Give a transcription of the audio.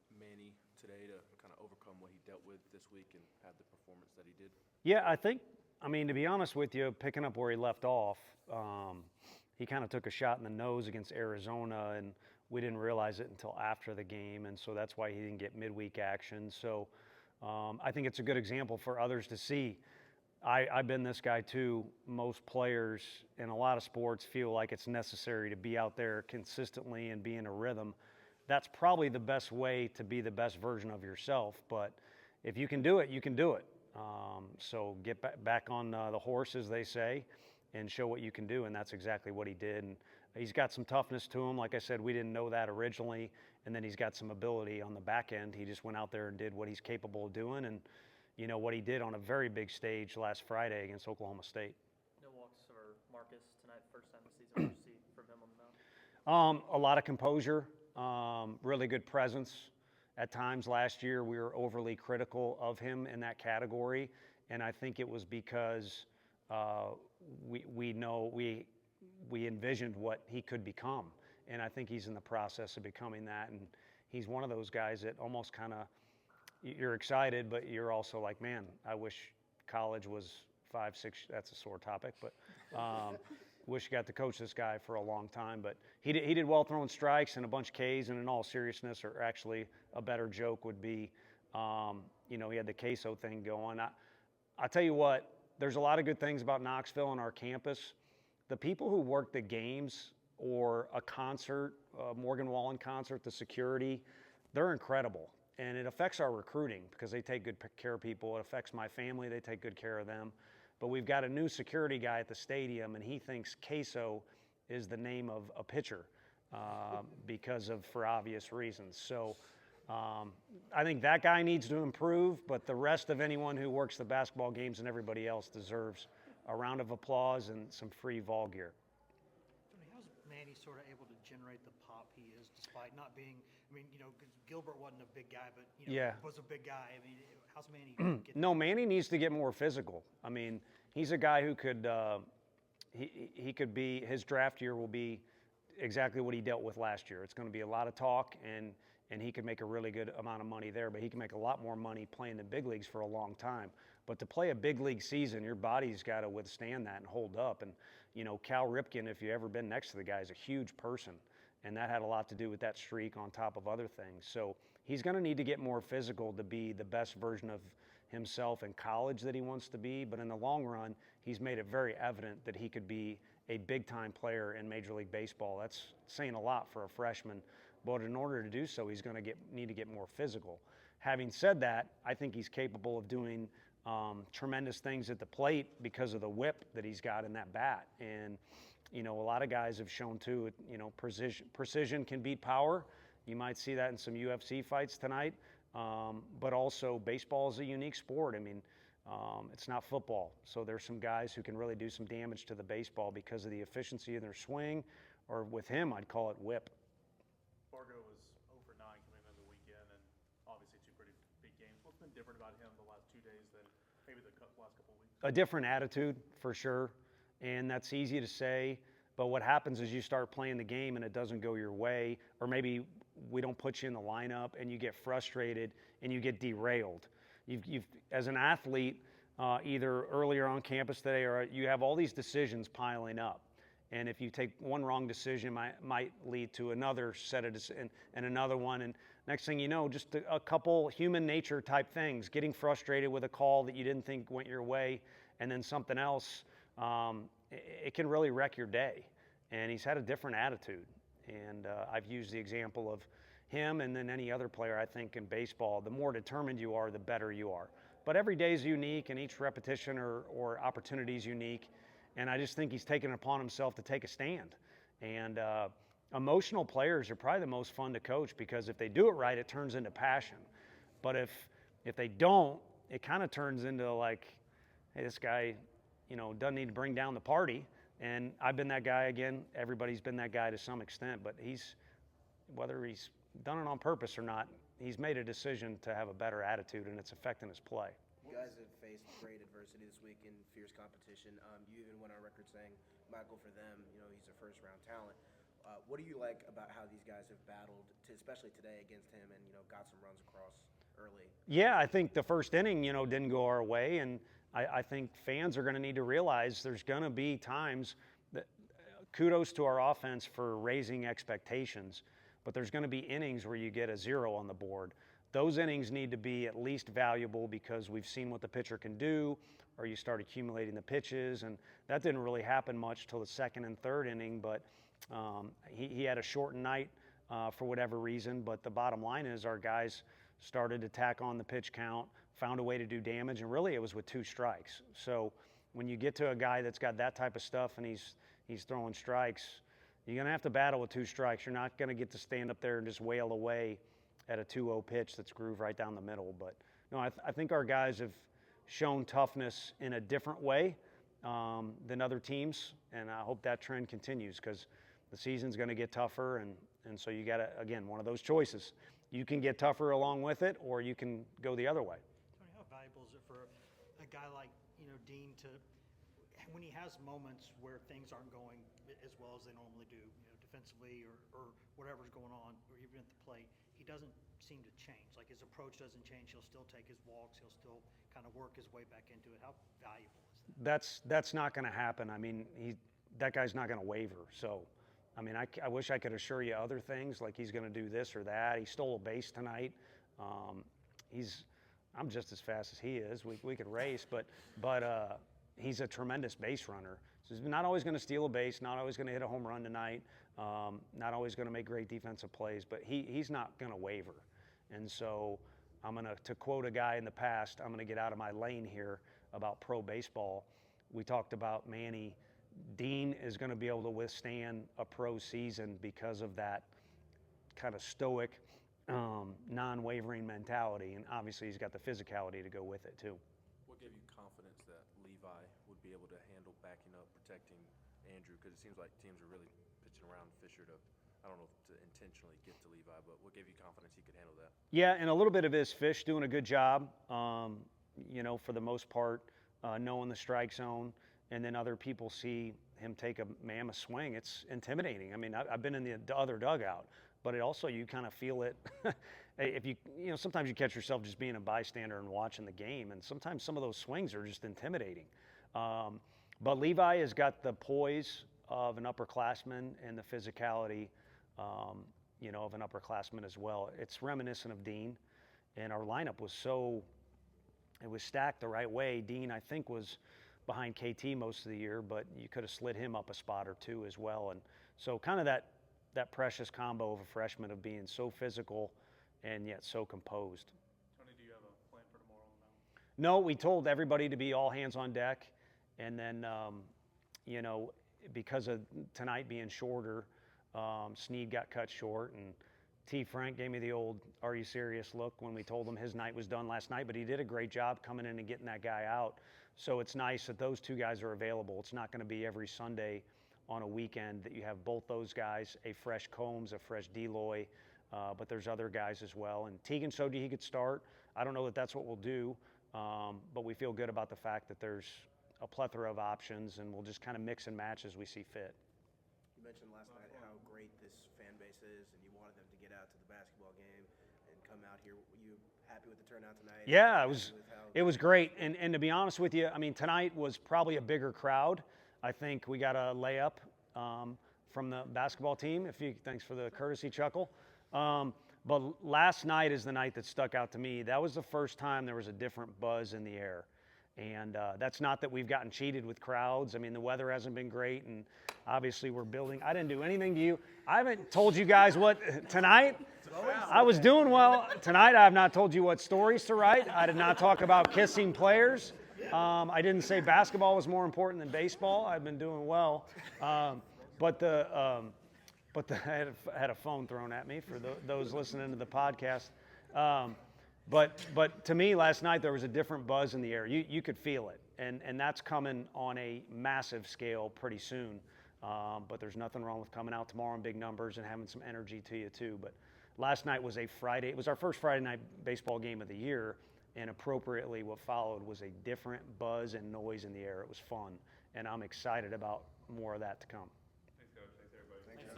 from Manny today to kind of overcome what he dealt with this week and have the performance that he did? Yeah, I mean, to be honest with you, picking up where he left off, he kind of took a shot in the nose against Arizona, and we didn't realize it until after the game, and so that's why he didn't get midweek action. So I think it's a good example for others to see. I've been this guy too. Most players in a lot of sports feel like it's necessary to be out there consistently and be in a rhythm. That's probably the best way to be the best version of yourself, but if you can do it, you can do it. So get back on the horse, as they say, and show what you can do, and that's exactly what he did. And he's got some toughness to him. Like I said, we didn't know that originally, and then he's got some ability on the back end. He just went out there and did what he's capable of doing, and you know what he did on a very big stage last Friday against Oklahoma State. No walks for Marcus tonight, first time this season. What did you see from him on the mound? A lot of composure, really good presence. At times last year, we were overly critical of him in that category, and I think it was because we envisioned what he could become, and I think he's in the process of becoming that. And he's one of those guys that almost kind of, you're excited, but you're also like, man, I wish college was 5, 6. That's a sore topic, but. Wish you got to coach this guy for a long time, but he did well throwing strikes and a bunch of Ks, and in all seriousness, or actually a better joke would be, he had the queso thing going. I tell you what, there's a lot of good things about Knoxville and our campus. The people who work the games or a concert, Morgan Wallen concert, the security, they're incredible. And it affects our recruiting because they take good care of people. It affects my family. They take good care of them. But we've got a new security guy at the stadium, and he thinks queso is the name of a pitcher for obvious reasons. So I think that guy needs to improve, but the rest of anyone who works the basketball games and everybody else deserves a round of applause and some free Vol gear. Tony, how's Manny sort of able to generate the pop he is despite not being, Gilbert wasn't a big guy, but, was a big guy. How's Manny get No, Manny needs to get more physical. He's a guy who could, he could be, his draft year will be exactly what he dealt with last year. It's going to be a lot of talk, and he could make a really good amount of money there, but he can make a lot more money playing the big leagues for a long time. But to play a big league season, your body's got to withstand that and hold up. And, Cal Ripken, if you've ever been next to the guy, is a huge person. And that had a lot to do with that streak on top of other things. So he's going to need to get more physical to be the best version of himself in college that he wants to be. But in the long run, he's made it very evident that he could be a big-time player in Major League Baseball. That's saying a lot for a freshman. But in order to do so, he's going to need to get more physical. Having said that, I think he's capable of doing tremendous things at the plate because of the whip that he's got in that bat. And a lot of guys have shown too, precision can beat power. You might see that in some UFC fights tonight. But also baseball is a unique sport. It's not football. So there's some guys who can really do some damage to the baseball because of the efficiency of their swing, or with him, I'd call it whip. Fargo was 0 for 9 coming into the weekend, and obviously 2 pretty big games. What's been different about him the last 2 days than maybe the last couple of weeks? A different attitude, for sure. And that's easy to say, but what happens is you start playing the game and it doesn't go your way, or maybe we don't put you in the lineup and you get frustrated and you get derailed. You've as an athlete, either earlier on campus today, or you have all these decisions piling up. And if you take one wrong decision, might lead to another set of decisions and another one. And next thing you know, just a couple human nature type things, getting frustrated with a call that you didn't think went your way, and then something else. It can really wreck your day. And he's had a different attitude. And I've used the example of him and then any other player, I think, in baseball. The more determined you are, the better you are. But every day is unique, and each repetition or opportunity is unique. And I just think he's taken it upon himself to take a stand. And emotional players are probably the most fun to coach, because if they do it right, it turns into passion. But if they don't, it kind of turns into like, hey, this guy, doesn't need to bring down the party. And I've been that guy again. Everybody's been that guy to some extent, but whether he's done it on purpose or not, he's made a decision to have a better attitude, and it's affecting his play. You guys have faced great adversity this week in fierce competition. You even went on record saying, Michael, for them, he's a first-round talent. What do you like about how these guys have battled, especially today against him, and got some runs across early? Yeah, I think the first inning, didn't go our way, and I think fans are going to need to realize there's going to be times that kudos to our offense for raising expectations, but there's going to be innings where you get a 0 on the board. Those innings need to be at least valuable because we've seen what the pitcher can do, or you start accumulating the pitches, and that didn't really happen much till the second and third inning, but he had a shortened night for whatever reason, but the bottom line is our guys started to tack on the pitch count, found a way to do damage, and really it was with 2 strikes. So when you get to a guy that's got that type of stuff and he's throwing strikes, you're going to have to battle with 2 strikes. You're not going to get to stand up there and just wail away at a 2-0 pitch that's grooved right down the middle. But no, I think our guys have shown toughness in a different way than other teams, and I hope that trend continues because the season's going to get tougher, and so you got to, again, one of those choices. You can get tougher along with it, or you can go the other way. Tony, how valuable is it for a guy like Dean to, when he has moments where things aren't going as well as they normally do, defensively or whatever's going on, or even at the plate, he doesn't seem to change. Like his approach doesn't change. He'll still take his walks. He'll still kind of work his way back into it. How valuable is that? That's not going to happen. I mean, that guy's not going to waver. So, I mean, I wish I could assure you other things, like he's going to do this or that. He stole a base tonight. I'm just as fast as he is. We could race, but he's a tremendous base runner. So he's not always going to steal a base, not always going to hit a home run tonight, not always going to make great defensive plays, but he's not going to waver. And so to quote a guy in the past, I'm going to get out of my lane here about pro baseball. We talked about Manny. Dean is going to be able to withstand a pro season because of that kind of stoic, non-wavering mentality, and obviously he's got the physicality to go with it too. What gave you confidence that Levi would be able to handle backing up, protecting Andrew? Because it seems like teams are really pitching around Fisher to, I don't know, to intentionally get to Levi, but what gave you confidence he could handle that? Yeah, and a little bit of his Fish doing a good job, for the most part, knowing the strike zone, and then other people see him take a mammoth swing. It's intimidating. I mean, I've been in the other dugout, but it also, you kind of feel it. If sometimes you catch yourself just being a bystander and watching the game, and sometimes some of those swings are just intimidating. But Levi has got the poise of an upperclassman and the physicality, of an upperclassman as well. It's reminiscent of Dean, and our lineup was it was stacked the right way. Dean, I think, was behind KT most of the year, but you could have slid him up a spot or two as well. And so kind of that precious combo of a freshman of being so physical and yet so composed. Tony, do you have a plan for tomorrow on that? No, we told everybody to be all hands on deck. And then, because of tonight being shorter, Snead got cut short, and T. Frank gave me the old, "Are you serious?" look when we told him his night was done last night, but he did a great job coming in and getting that guy out. So it's nice that those 2 guys are available. It's not going to be every Sunday on a weekend that you have both those guys, a fresh Combs, a fresh Deloy, but there's other guys as well. And Tegan showed you he could start. I don't know that that's what we'll do, but we feel good about the fact that there's a plethora of options, and we'll just kind of mix and match as we see fit. You mentioned last night how great this fan base is, and you wanted them to get out to the basketball game and come out here. Were you happy with the turnout tonight? Yeah, it was great. And to be honest with you, I mean, tonight was probably a bigger crowd. I think we got a layup from the basketball team. Thanks for the courtesy chuckle. But last night is the night that stuck out to me. That was the first time there was a different buzz in the air. And that's not that we've gotten cheated with crowds. I mean, the weather hasn't been great, and obviously we're building. I didn't do anything to you. I haven't told you guys what tonight. I was doing well. Tonight I have not told you what stories to write. I did not talk about kissing players. I didn't say basketball was more important than baseball. I've been doing well. But I had a phone thrown at me for those listening to the podcast. But to me, last night there was a different buzz in the air. You could feel it, and that's coming on a massive scale pretty soon. But there's nothing wrong with coming out tomorrow in big numbers and having some energy to you too. But last night was a Friday. It was our first Friday night baseball game of the year, and appropriately what followed was a different buzz and noise in the air. It was fun, and I'm excited about more of that to come.